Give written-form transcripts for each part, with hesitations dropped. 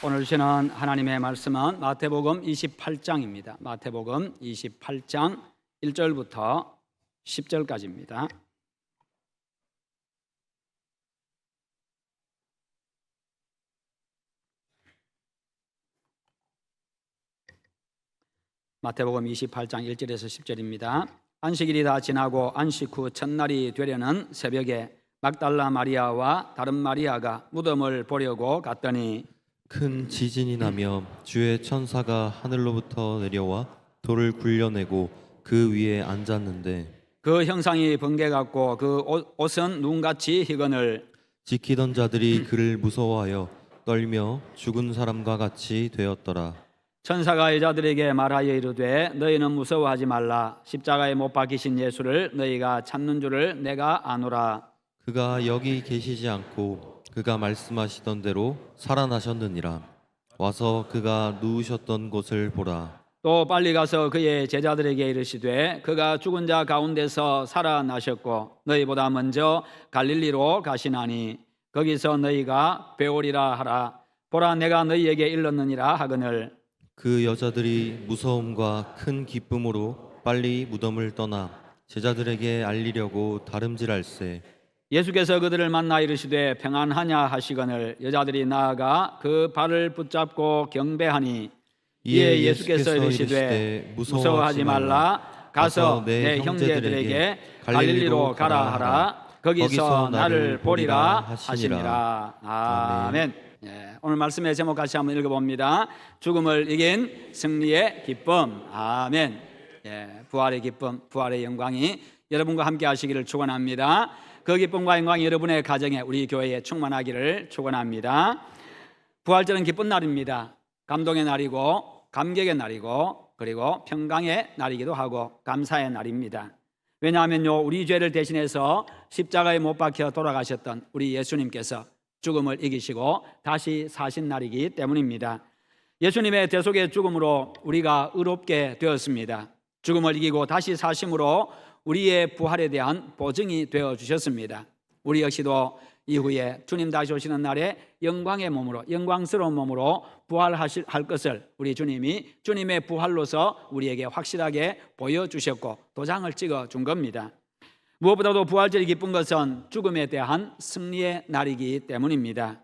오늘 주시는 하나님의 말씀은 마태복음 28장입니다. 마태복음 28장 1절부터 10절까지입니다. 마태복음 28장 1절에서 10절입니다. 안식일이 다 지나고 안식 후 첫날이 되려는 새벽에 막달라 마리아와 다른 마리아가 무덤을 보려고 갔더니 큰 지진이 나며 주의 천사가 하늘로부터 내려와 돌을 굴려내고 그 위에 앉았는데 그 형상이 번개 같고 그 옷은 눈같이 희건을 지키던 자들이 그를 무서워하여 떨며 죽은 사람과 같이 되었더라. 천사가 여자들에게 말하여 이르되 너희는 무서워하지 말라. 십자가에 못 박히신 예수를 너희가 찾는 줄을 내가 아노라. 그가 여기 계시지 않고 그가 말씀하시던 대로 살아나셨느니라. 와서 그가 누우셨던 곳을 보라. 또 빨리 가서 그의 제자들에게 이르시되 그가 죽은 자 가운데서 살아나셨고 너희보다 먼저 갈릴리로 가시나니 거기서 너희가 배우리라 하라. 보라, 내가 너희에게 일렀느니라 하거늘. 그 여자들이 무서움과 큰 기쁨으로 빨리 무덤을 떠나 제자들에게 알리려고 다름질할세. 예수께서 그들을 만나 이르시되 평안하냐 하시거늘 여자들이 나아가 그 발을 붙잡고 경배하니 이에 예수께서 이르시되 무서워하지 말라. 가서 내 형제들에게 갈릴리로 가라 하라. 거기서 나를 보리라 하시니라. 아멘. 오늘 말씀의 제목 같이 한번 읽어봅니다. 죽음을 이긴 승리의 기쁨. 아멘. 부활의 기쁨, 부활의 영광이 여러분과 함께 하시기를 축원합니다. 그 기쁨과 영광이 여러분의 가정에, 우리 교회에 충만하기를 축원합니다. 부활절은 기쁜 날입니다. 감동의 날이고 감격의 날이고 그리고 평강의 날이기도 하고 감사의 날입니다. 왜냐하면요, 우리 죄를 대신해서 십자가에 못 박혀 돌아가셨던 우리 예수님께서 죽음을 이기시고 다시 사신 날이기 때문입니다. 예수님의 대속의 죽음으로 우리가 의롭게 되었습니다. 죽음을 이기고 다시 사심으로 우리의 부활에 대한 보증이 되어 주셨습니다. 우리 역시도 이후에 주님 다시 오시는 날에 영광의 몸으로, 영광스러운 몸으로 부활하실 것을 우리 주님이 주님의 부활로서 우리에게 확실하게 보여주셨고 도장을 찍어준 겁니다. 무엇보다도 부활절이 기쁜 것은 죽음에 대한 승리의 날이기 때문입니다.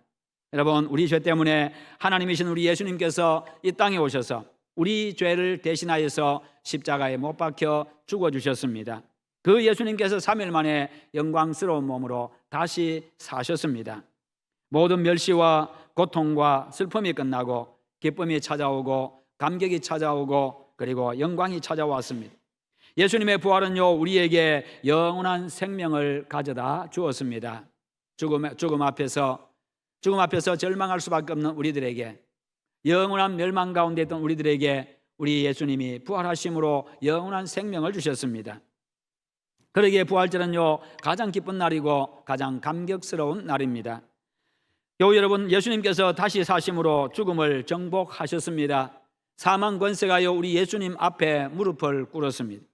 여러분, 우리 죄 때문에 하나님이신 우리 예수님께서 이 땅에 오셔서 우리 죄를 대신하여서 십자가에 못 박혀 죽어주셨습니다. 그 예수님께서 3일 만에 영광스러운 몸으로 다시 사셨습니다. 모든 멸시와 고통과 슬픔이 끝나고 기쁨이 찾아오고 감격이 찾아오고 그리고 영광이 찾아왔습니다. 예수님의 부활은요, 우리에게 영원한 생명을 가져다 주었습니다. 죽음 앞에서 절망할 수밖에 없는 우리들에게, 영원한 멸망 가운데 있던 우리들에게 우리 예수님이 부활하심으로 영원한 생명을 주셨습니다. 그러기에 부활절은요, 가장 기쁜 날이고 가장 감격스러운 날입니다. 여러분, 예수님께서 다시 사심으로 죽음을 정복하셨습니다. 사망 권세가요, 우리 예수님 앞에 무릎을 꿇었습니다.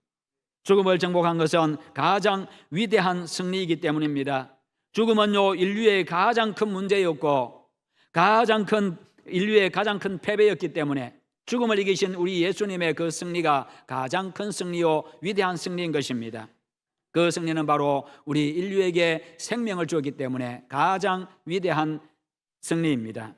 죽음을 정복한 것은 가장 위대한 승리이기 때문입니다. 죽음은요, 인류의 가장 큰 문제였고 인류의 가장 큰 패배였기 때문에 죽음을 이기신 우리 예수님의 그 승리가 가장 큰 승리요 위대한 승리인 것입니다. 그 승리는 바로 우리 인류에게 생명을 주었기 때문에 가장 위대한 승리입니다.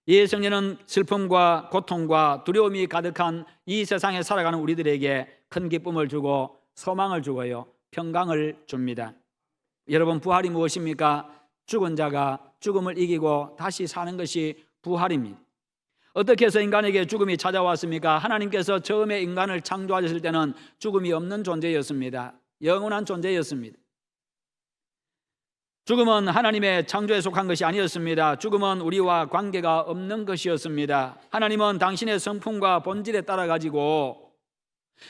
이 승리는 슬픔과 고통과 두려움이 가득한 이 세상에 살아가는 우리들에게 큰 기쁨을 주고 소망을 주고요, 평강을 줍니다. 여러분, 부활이 무엇입니까? 죽은 자가 죽음을 이기고 다시 사는 것이 부활입니다. 어떻게 해서 인간에게 죽음이 찾아왔습니까? 하나님께서 처음에 인간을 창조하셨을 때는 죽음이 없는 존재였습니다. 영원한 존재였습니다. 죽음은 하나님의 창조에 속한 것이 아니었습니다. 죽음은 우리와 관계가 없는 것이었습니다. 하나님은 당신의 성품과 본질에 따라 가지고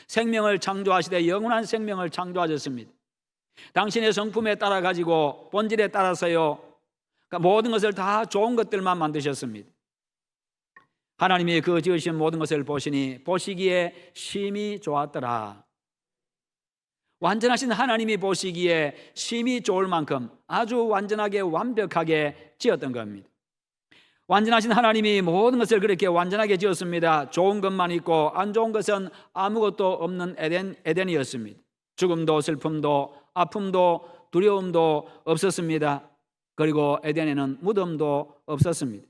생명을 창조하시되 영원한 생명을 창조하셨습니다. 당신의 성품에 따라 가지고 본질에 따라서요, 모든 것을 다 좋은 것들만 만드셨습니다. 하나님이 그 지으신 모든 것을 보시니 보시기에 심히 좋았더라. 완전하신 하나님이 보시기에 심히 좋을 만큼 아주 완전하게 완벽하게 지었던 겁니다. 완전하신 하나님이 모든 것을 그렇게 완전하게 지었습니다. 좋은 것만 있고 안 좋은 것은 아무것도 없는 에덴이었습니다. 죽음도 슬픔도 아픔도 두려움도 없었습니다. 그리고 에덴에는 무덤도 없었습니다.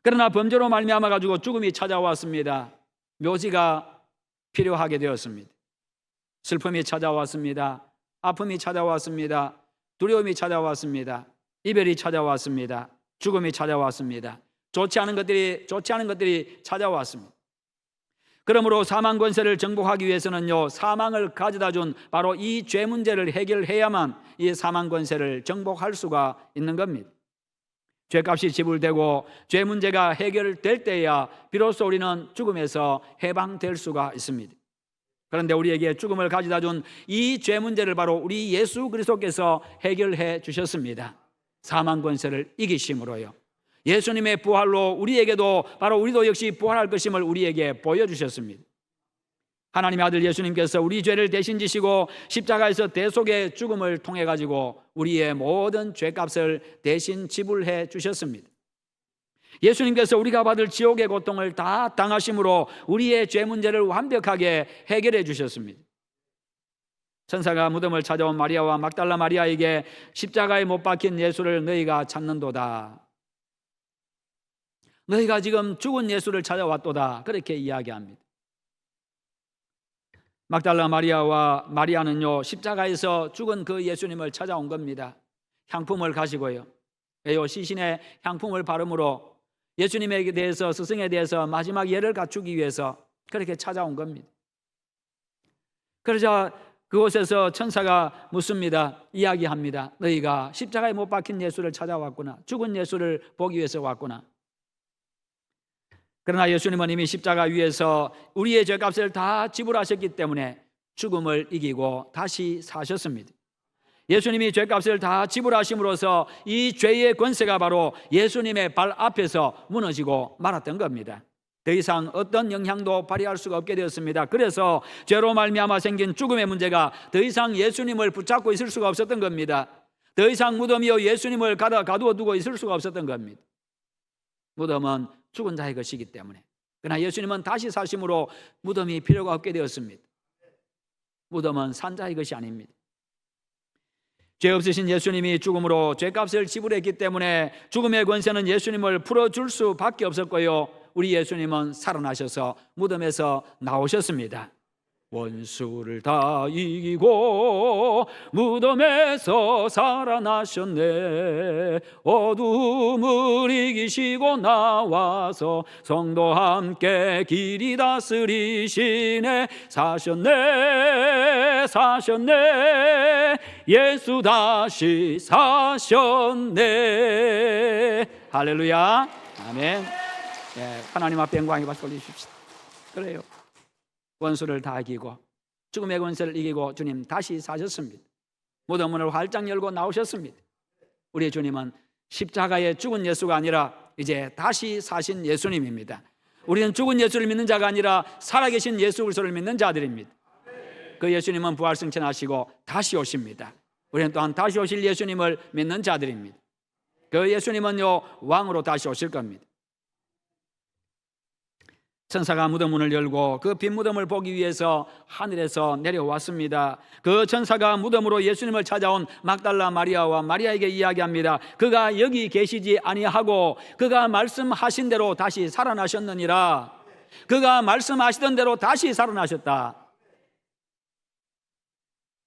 그러나 범죄로 말미암아 가지고 죽음이 찾아왔습니다. 묘지가 필요하게 되었습니다. 슬픔이 찾아왔습니다. 아픔이 찾아왔습니다. 두려움이 찾아왔습니다. 이별이 찾아왔습니다. 죽음이 찾아왔습니다. 좋지 않은 것들이 찾아왔습니다. 그러므로 사망 권세를 정복하기 위해서는요, 사망을 가져다 준 바로 이 죄 문제를 해결해야만 이 사망 권세를 정복할 수가 있는 겁니다. 죄값이 지불되고 죄 문제가 해결될 때야 비로소 우리는 죽음에서 해방될 수가 있습니다. 그런데 우리에게 죽음을 가져다 준 이 죄 문제를 바로 우리 예수 그리스도께서 해결해 주셨습니다. 사망 권세를 이기심으로요. 예수님의 부활로 우리에게도 바로 우리도 역시 부활할 것임을 우리에게 보여주셨습니다. 하나님의 아들 예수님께서 우리 죄를 대신 지시고 십자가에서 대속의 죽음을 통해 가지고 우리의 모든 죄값을 대신 지불해 주셨습니다. 예수님께서 우리가 받을 지옥의 고통을 다 당하심으로 우리의 죄 문제를 완벽하게 해결해 주셨습니다. 천사가 무덤을 찾아온 마리아와 막달라 마리아에게 십자가에 못 박힌 예수를 너희가 찾는도다. 너희가 지금 죽은 예수를 찾아왔도다. 그렇게 이야기합니다. 막달라 마리아와 마리아는요, 십자가에서 죽은 그 예수님을 찾아온 겁니다. 향품을 가지고요. 시신의 향품을 바름으로 예수님에 대해서, 스승에 대해서 마지막 예를 갖추기 위해서 그렇게 찾아온 겁니다. 그러자 그곳에서 천사가 묻습니다. 이야기합니다. 너희가 십자가에 못 박힌 예수를 찾아왔구나. 죽은 예수를 보기 위해서 왔구나. 그러나 예수님은 이미 십자가 위에서 우리의 죄값을 다 지불하셨기 때문에 죽음을 이기고 다시 사셨습니다. 예수님이 죄값을 다 지불하심으로써 이 죄의 권세가 바로 예수님의 발 앞에서 무너지고 말았던 겁니다. 더 이상 어떤 영향도 발휘할 수가 없게 되었습니다. 그래서 죄로 말미암아 생긴 죽음의 문제가 더 이상 예수님을 붙잡고 있을 수가 없었던 겁니다. 더 이상 무덤이요 예수님을 가두어 두고 있을 수가 없었던 겁니다. 무덤은 죽은 자의 것이기 때문에. 그러나 예수님은 다시 사심으로 무덤이 필요가 없게 되었습니다. 무덤은 산 자의 것이 아닙니다. 죄 없으신 예수님이 죽음으로 죄값을 지불했기 때문에 죽음의 권세는 예수님을 풀어줄 수밖에 없었고요, 우리 예수님은 살아나셔서 무덤에서 나오셨습니다. 원수를 다 이기고 무덤에서 살아나셨네. 어둠을 이기시고 나와서 성도 함께 길이 다스리시네. 사셨네 예수 다시 사셨네. 할렐루야. 아멘. 하나님 앞에 영광의 박수 올리십시다. 그래요. 원수를 다 이기고 죽음의 권세를 이기고 주님 다시 사셨습니다. 무덤 문을 활짝 열고 나오셨습니다. 우리 주님은 십자가에 죽은 예수가 아니라 이제 다시 사신 예수님입니다. 우리는 죽은 예수를 믿는 자가 아니라 살아계신 예수 그리스도를 믿는 자들입니다. 그 예수님은 부활승천하시고 다시 오십니다. 우리는 또한 다시 오실 예수님을 믿는 자들입니다. 그 예수님은요 왕으로 다시 오실 겁니다. 천사가 무덤 문을 열고 그 빈 무덤을 보기 위해서 하늘에서 내려왔습니다. 그 천사가 무덤으로 예수님을 찾아온 막달라 마리아와 마리아에게 이야기합니다. 그가 여기 계시지 아니하고 그가 말씀하신 대로 다시 살아나셨느니라. 그가 말씀하시던 대로 다시 살아나셨다.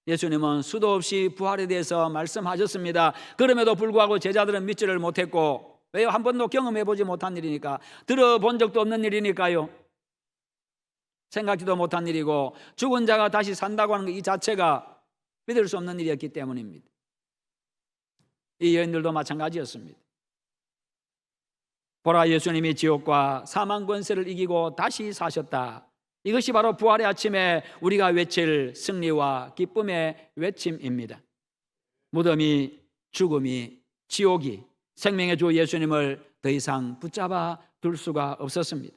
예수님은 수도 없이 부활에 대해서 말씀하셨습니다. 그럼에도 불구하고 제자들은 믿지를 못했고, 왜요? 한 번도 경험해보지 못한 일이니까, 들어본 적도 없는 일이니까요. 생각지도 못한 일이고, 죽은 자가 다시 산다고 하는 이 자체가 믿을 수 없는 일이었기 때문입니다. 이 여인들도 마찬가지였습니다. 보라, 예수님이 지옥과 사망 권세를 이기고 다시 사셨다. 이것이 바로 부활의 아침에 우리가 외칠 승리와 기쁨의 외침입니다. 무덤이, 죽음이, 지옥이 생명의 주 예수님을 더 이상 붙잡아 둘 수가 없었습니다.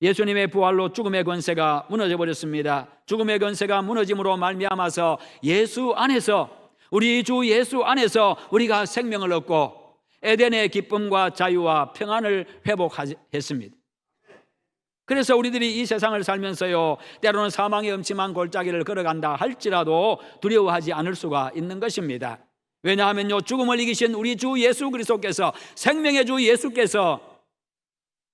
예수님의 부활로 죽음의 권세가 무너져 버렸습니다. 죽음의 권세가 무너짐으로 말미암아서 예수 안에서, 우리 주 예수 안에서 우리가 생명을 얻고 에덴의 기쁨과 자유와 평안을 회복했습니다. 그래서 우리들이 이 세상을 살면서요, 때로는 사망의 음침한 골짜기를 걸어간다 할지라도 두려워하지 않을 수가 있는 것입니다. 왜냐하면요, 죽음을 이기신 우리 주 예수 그리스도께서, 생명의 주 예수께서,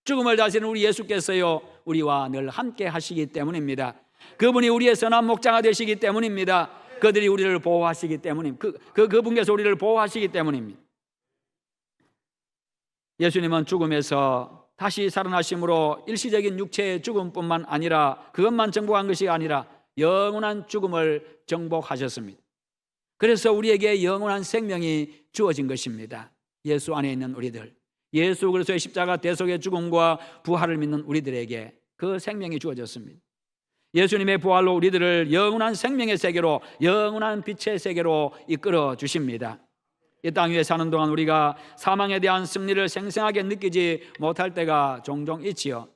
죽음을 다스리는 우리 예수께서요, 우리와 늘 함께 하시기 때문입니다. 그분이 우리의 선한 목자가 되시기 때문입니다. 그들이 우리를 보호하시기 때문입니다. 그분께서 우리를 보호하시기 때문입니다. 예수님은 죽음에서 다시 살아나심으로 일시적인 육체의 죽음뿐만 아니라, 그것만 정복한 것이 아니라 영원한 죽음을 정복하셨습니다. 그래서 우리에게 영원한 생명이 주어진 것입니다. 예수 안에 있는 우리들, 예수 그리스도의 십자가 대속의 죽음과 부활을 믿는 우리들에게 그 생명이 주어졌습니다. 예수님의 부활로 우리들을 영원한 생명의 세계로, 영원한 빛의 세계로 이끌어 주십니다. 이 땅 위에 사는 동안 우리가 사망에 대한 승리를 생생하게 느끼지 못할 때가 종종 있지요.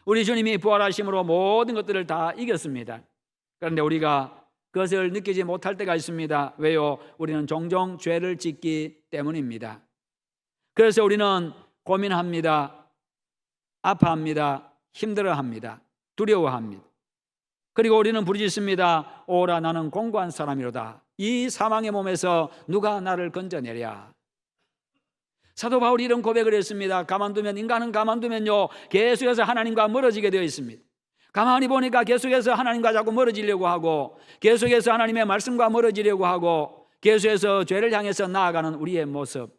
우리 주님이 부활하심으로 모든 것들을 다 이겼습니다. 그런데 우리가 그것을 느끼지 못할 때가 있습니다. 왜요? 우리는 종종 죄를 짓기 때문입니다. 그래서 우리는 고민합니다. 아파합니다. 힘들어합니다. 두려워합니다. 그리고 우리는 부르짖습니다. 오라, 나는 공고한 사람이로다. 이 사망의 몸에서 누가 나를 건져내랴. 사도 바울이 이런 고백을 했습니다. 가만두면, 인간은 가만두면요, 계속해서 하나님과 멀어지게 되어 있습니다. 가만히 보니까 계속해서 하나님과 자꾸 멀어지려고 하고, 계속해서 하나님의 말씀과 멀어지려고 하고, 계속해서 죄를 향해서 나아가는 우리의 모습.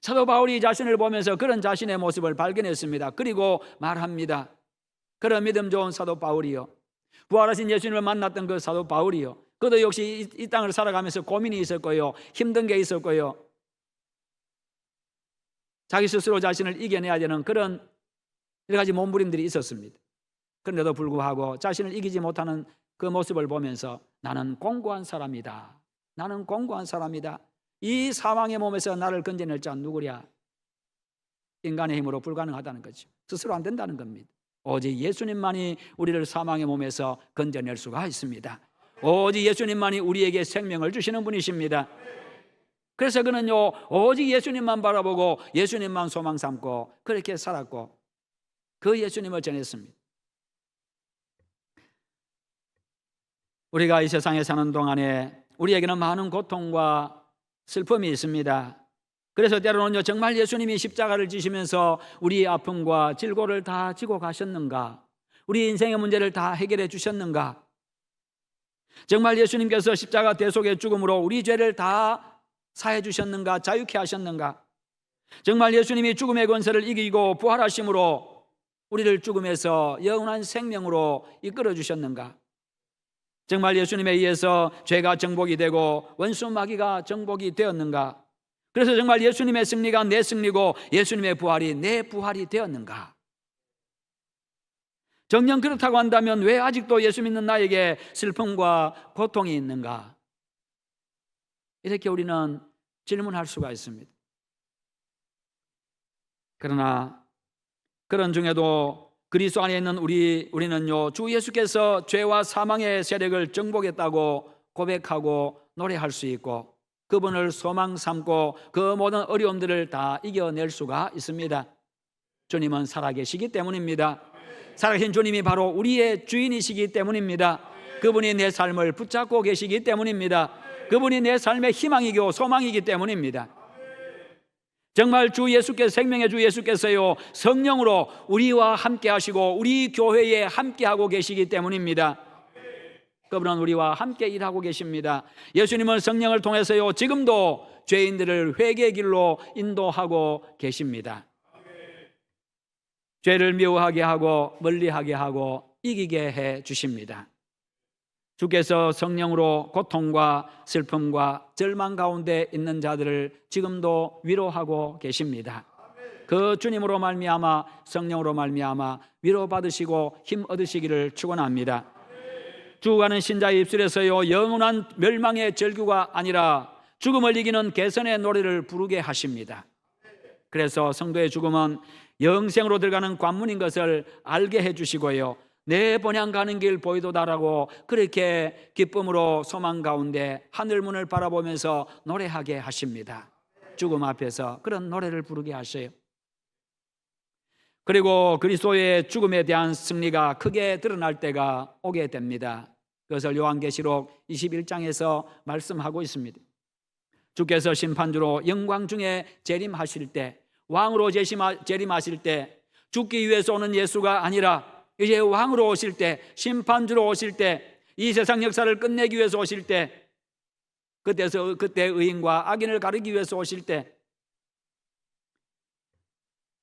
사도 바울이 자신을 보면서 그런 자신의 모습을 발견했습니다. 그리고 말합니다. 그런 믿음 좋은 사도 바울이요, 부활하신 예수님을 만났던 그 사도 바울이요, 그도 역시 이 땅을 살아가면서 고민이 있었고요, 힘든 게 있었고요, 자기 스스로 자신을 이겨내야 되는 그런 여러 가지 몸부림들이 있었습니다. 그런데도 불구하고 자신을 이기지 못하는 그 모습을 보면서 나는 공고한 사람이다. 나는 공고한 사람이다. 이 사망의 몸에서 나를 건져낼 자 누구랴. 인간의 힘으로 불가능하다는 거죠. 스스로 안 된다는 겁니다. 오직 예수님만이 우리를 사망의 몸에서 건져낼 수가 있습니다. 오직 예수님만이 우리에게 생명을 주시는 분이십니다. 그래서 그는요, 오직 예수님만 바라보고 예수님만 소망 삼고 그렇게 살았고 그 예수님을 전했습니다. 우리가 이 세상에 사는 동안에 우리에게는 많은 고통과 슬픔이 있습니다. 그래서 때로는요, 정말 예수님이 십자가를 지시면서 우리의 아픔과 질고를 다 지고 가셨는가? 우리 인생의 문제를 다 해결해 주셨는가? 정말 예수님께서 십자가 대속의 죽음으로 우리 죄를 다 사해 주셨는가? 자유케 하셨는가? 정말 예수님이 죽음의 권세를 이기고 부활하심으로 우리를 죽음에서 영원한 생명으로 이끌어 주셨는가? 정말 예수님에 의해서 죄가 정복이 되고 원수 마귀가 정복이 되었는가? 그래서 정말 예수님의 승리가 내 승리고 예수님의 부활이 내 부활이 되었는가? 정녕 그렇다고 한다면 왜 아직도 예수 믿는 나에게 슬픔과 고통이 있는가? 이렇게 우리는 질문할 수가 있습니다. 그러나 그런 중에도 그리스도 안에 있는 우리는요, 주 예수께서 죄와 사망의 세력을 정복했다고 고백하고 노래할 수 있고 그분을 소망 삼고 그 모든 어려움들을 다 이겨낼 수가 있습니다. 주님은 살아계시기 때문입니다. 살아계신 주님이 바로 우리의 주인이시기 때문입니다. 그분이 내 삶을 붙잡고 계시기 때문입니다. 그분이 내 삶의 희망이고 소망이기 때문입니다. 정말 주 예수께서, 생명의 주 예수께서요, 성령으로 우리와 함께 하시고 우리 교회에 함께 하고 계시기 때문입니다. 그분은 우리와 함께 일하고 계십니다. 예수님은 성령을 통해서요, 지금도 죄인들을 회개의 길로 인도하고 계십니다. 죄를 미워하게 하고 멀리하게 하고 이기게 해 주십니다. 주께서 성령으로 고통과 슬픔과 절망 가운데 있는 자들을 지금도 위로하고 계십니다. 그 주님으로 말미암아, 성령으로 말미암아 위로받으시고 힘 얻으시기를 축원합니다. 죽어가는 신자의 입술에서요, 영원한 멸망의 절규가 아니라 죽음을 이기는 개선의 노래를 부르게 하십니다. 그래서 성도의 죽음은 영생으로 들어가는 관문인 것을 알게 해주시고요, 내 본향 가는 길 보이도다라고 그렇게 기쁨으로 소망 가운데 하늘문을 바라보면서 노래하게 하십니다. 죽음 앞에서 그런 노래를 부르게 하셔요. 그리고 그리스도의 죽음에 대한 승리가 크게 드러날 때가 오게 됩니다. 그것을 요한계시록 21장에서 말씀하고 있습니다. 주께서 심판주로 영광 중에 재림하실 때, 왕으로 재림하실 때, 죽기 위해서 오는 예수가 아니라 이제 왕으로 오실 때, 심판주로 오실 때, 이 세상 역사를 끝내기 위해서 오실 때, 그때 의인과 악인을 가르기 위해서 오실 때,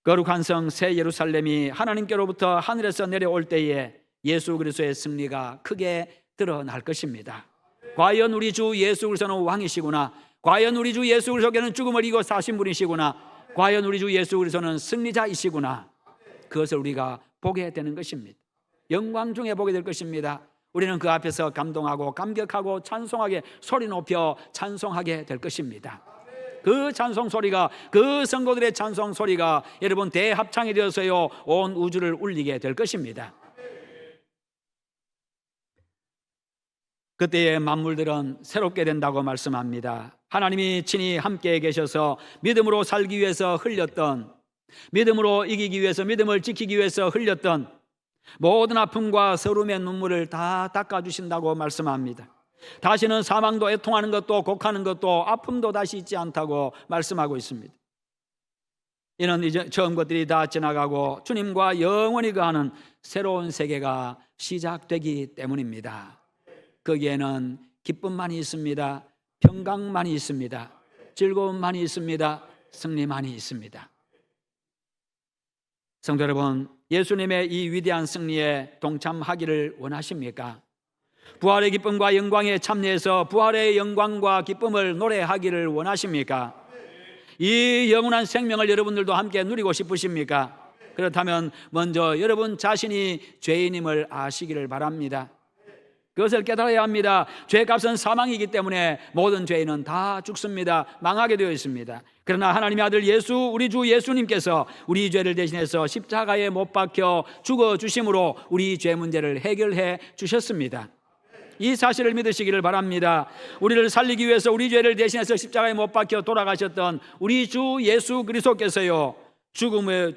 거룩한 성 새 예루살렘이 하나님께로부터 하늘에서 내려올 때에 예수 그리스도의 승리가 크게 드러날 것입니다. 과연 우리 주 예수 그리스도는 왕이시구나, 과연 우리 주 예수 그리스도께는 죽음을 이기고 사신 분이시구나, 과연 우리 주 예수 그리스도는 승리자이시구나, 그것을 우리가 보게 되는 것입니다. 영광 중에 보게 될 것입니다. 우리는 그 앞에서 감동하고 감격하고 찬송하게 소리 높여 찬송하게 될 것입니다. 그 찬송 소리가, 그 성도들의 찬송 소리가 여러분 대합창이 되어서요 온 우주를 울리게 될 것입니다. 그때의 만물들은 새롭게 된다고 말씀합니다. 하나님이 친히 함께 계셔서 믿음으로 살기 위해서 흘렸던, 믿음으로 이기기 위해서, 믿음을 지키기 위해서 흘렸던 모든 아픔과 서름의 눈물을 다 닦아주신다고 말씀합니다. 다시는 사망도, 애통하는 것도, 곡하는 것도, 아픔도 다시 있지 않다고 말씀하고 있습니다. 이는 이제 처음 것들이 다 지나가고 주님과 영원히 거하는 새로운 세계가 시작되기 때문입니다. 거기에는 기쁨만이 있습니다. 평강만이 있습니다. 즐거움만이 있습니다. 승리만이 있습니다. 성도 여러분, 예수님의 이 위대한 승리에 동참하기를 원하십니까? 부활의 기쁨과 영광에 참여해서 부활의 영광과 기쁨을 노래하기를 원하십니까? 이 영원한 생명을 여러분들도 함께 누리고 싶으십니까? 그렇다면 먼저 여러분 자신이 죄인임을 아시기를 바랍니다. 그것을 깨달아야 합니다. 죄값은 사망이기 때문에 모든 죄인은 다 죽습니다. 망하게 되어 있습니다. 그러나 하나님의 아들 예수, 우리 주 예수님께서 우리 죄를 대신해서 십자가에 못 박혀 죽어주심으로 우리 죄 문제를 해결해 주셨습니다. 이 사실을 믿으시기를 바랍니다. 우리를 살리기 위해서 우리 죄를 대신해서 십자가에 못 박혀 돌아가셨던 우리 주 예수 그리스도께서요 죽음을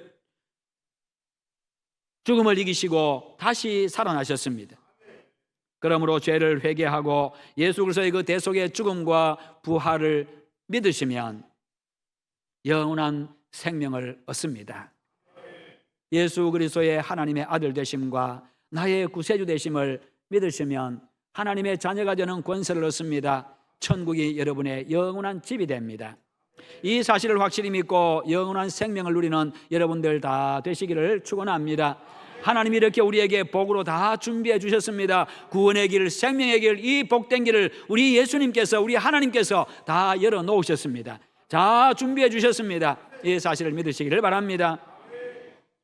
이기시고 다시 살아나셨습니다. 그러므로 죄를 회개하고 예수 그리스도의 그 대속의 죽음과 부활을 믿으시면 영원한 생명을 얻습니다. 예수 그리스도의 하나님의 아들 되심과 나의 구세주 되심을 믿으시면 하나님의 자녀가 되는 권세를 얻습니다. 천국이 여러분의 영원한 집이 됩니다. 이 사실을 확실히 믿고 영원한 생명을 누리는 여러분들 다 되시기를 축원합니다. 하나님이 이렇게 우리에게 복으로 다 준비해 주셨습니다. 구원의 길, 생명의 길, 이 복된 길을 우리 예수님께서, 우리 하나님께서 다 열어놓으셨습니다. 다 준비해 주셨습니다. 이 사실을 믿으시기를 바랍니다.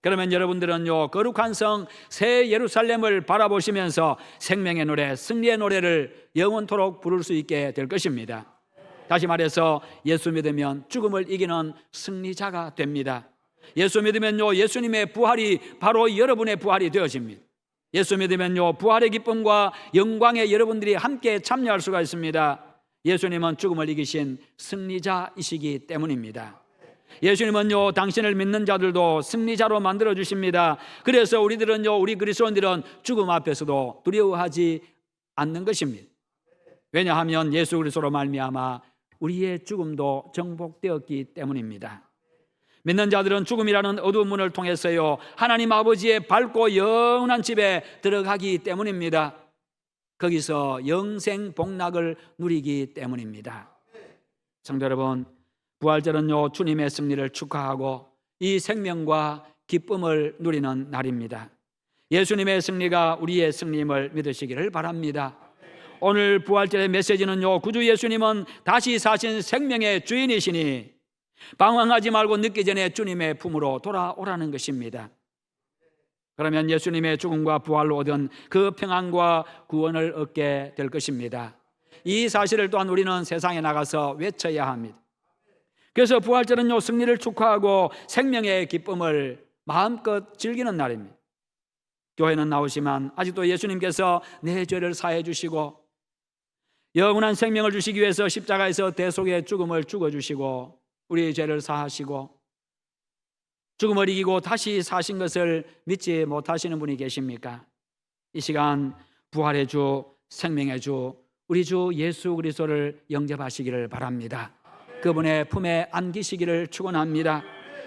그러면 여러분들은요 거룩한 성 새 예루살렘을 바라보시면서 생명의 노래, 승리의 노래를 영원토록 부를 수 있게 될 것입니다. 다시 말해서 예수 믿으면 죽음을 이기는 승리자가 됩니다. 예수 믿으면요 예수님의 부활이 바로 여러분의 부활이 되어집니다. 예수 믿으면요 부활의 기쁨과 영광에 여러분들이 함께 참여할 수가 있습니다. 예수님은 죽음을 이기신 승리자이시기 때문입니다. 예수님은요 당신을 믿는 자들도 승리자로 만들어 주십니다. 그래서 우리들은요, 우리 그리스도인들은 죽음 앞에서도 두려워하지 않는 것입니다. 왜냐하면 예수 그리스도로 말미암아 우리의 죽음도 정복되었기 때문입니다. 믿는 자들은 죽음이라는 어두운 문을 통해서요 하나님 아버지의 밝고 영원한 집에 들어가기 때문입니다. 거기서 영생 복락을 누리기 때문입니다. 성도 여러분, 부활절은요 주님의 승리를 축하하고 이 생명과 기쁨을 누리는 날입니다. 예수님의 승리가 우리의 승리임을 믿으시기를 바랍니다. 오늘 부활절의 메시지는요 구주 예수님은 다시 사신 생명의 주인이시니 방황하지 말고 늦기 전에 주님의 품으로 돌아오라는 것입니다. 그러면 예수님의 죽음과 부활로 얻은 그 평안과 구원을 얻게 될 것입니다. 이 사실을 또한 우리는 세상에 나가서 외쳐야 합니다. 그래서 부활절은요 승리를 축하하고 생명의 기쁨을 마음껏 즐기는 날입니다. 교회는 나오시면 아직도 예수님께서 내 죄를 사해 주시고 영원한 생명을 주시기 위해서 십자가에서 대속의 죽음을 죽어주시고 우리의 죄를 사하시고 죽음을 이기고 다시 사신 것을 믿지 못하시는 분이 계십니까? 이 시간 부활의 주, 생명의 주, 우리 주 예수 그리스도를 영접하시기를 바랍니다. 그분의 품에 안기시기를 축원합니다.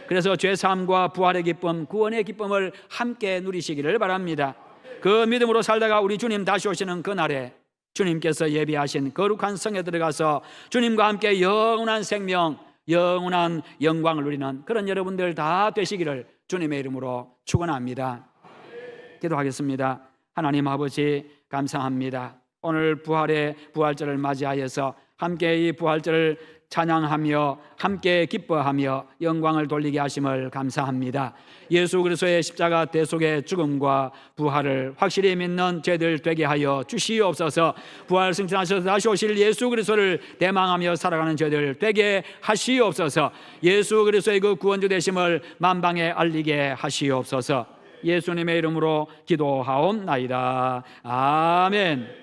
그래서 죄사함과 부활의 기쁨, 구원의 기쁨을 함께 누리시기를 바랍니다. 그 믿음으로 살다가 우리 주님 다시 오시는 그날에 주님께서 예비하신 거룩한 성에 들어가서 주님과 함께 영원한 생명, 영원한 영광을 누리는 그런 여러분들 다 되시기를 주님의 이름으로 축원합니다. 기도하겠습니다. 하나님 아버지, 감사합니다. 오늘 부활의 부활절을 맞이하여서 함께 이 부활절을 찬양하며 함께 기뻐하며 영광을 돌리게 하심을 감사합니다. 예수 그리스도의 십자가 대속의 죽음과 부활을 확실히 믿는 저희들 되게 하여 주시옵소서. 부활 승천하셔서 다시 오실 예수 그리스도를 대망하며 살아가는 저희들 되게 하시옵소서. 예수 그리스도의 그 구원주 되심을 만방에 알리게 하시옵소서. 예수님의 이름으로 기도하옵나이다. 아멘.